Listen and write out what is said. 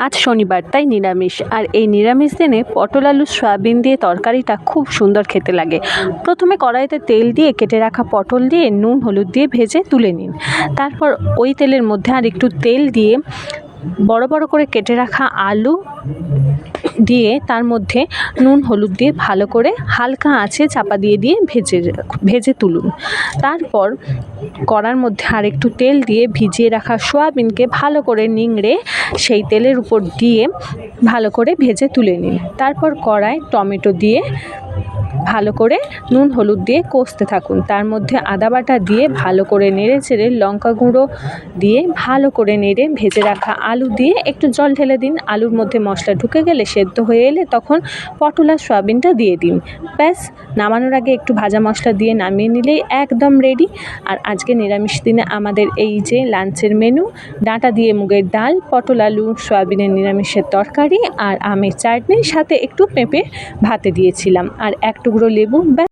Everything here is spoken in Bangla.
আজ শনিবার, তাই নিরামিষ। আর এই নিরামিষ দিনে পটল আলু সয়াবিন দিয়ে তরকারিটা খুব সুন্দর খেতে লাগে। প্রথমে কড়াইতে তেল দিয়ে কেটে রাখা পটল দিয়ে নুন হলুদ দিয়ে ভেজে তুলে নিন। তারপর ওই তেলের মধ্যে আর একটু তেল দিয়ে বড় বড় করে কেটে রাখা আলু দিয়ে তার মধ্যে নুন হলুদ দিয়ে ভালো করে হালকা আঁচে চাপা দিয়ে ভেজে তুলুন। তারপর কড়ার মধ্যে আর একটু তেল দিয়ে ভিজিয়ে রাখা সয়াবিনকে ভালো করে নিংড়ে সেই তেলের উপর দিয়ে ভালো করে ভেজে তুলে নিন। তারপর কড়ায় টমেটো দিয়ে ভালো করে নুন হলুদ দিয়ে কষতে থাকুন। তার মধ্যে আদা বাটা দিয়ে ভালো করে নেড়ে চেড়ে লঙ্কা গুঁড়ো দিয়ে ভালো করে নেড়ে ভেজে রাখা আলু দিয়ে একটু জল ঢেলে দিন। আলুর মধ্যে মশলা ঢুকে গেলে সেদ্ধ হয়ে এলে তখন পটল আর সয়াবিনটা দিয়ে দিন। ব্যাস, নামানোর আগে একটু ভাজা মশলা দিয়ে নামিয়ে নিলেই একদম রেডি। আর আজকে নিরামিষ দিনে আমাদের এই যে লাঞ্চের মেনু, ডাঁটা দিয়ে মুগের ডাল, পটল আলু সয়াবিনের নিরামিষের তরকারি আর আমের চাটনির সাথে একটু পেঁপে ভাতে দিয়েছিলাম আর এক টুকরো লেবু।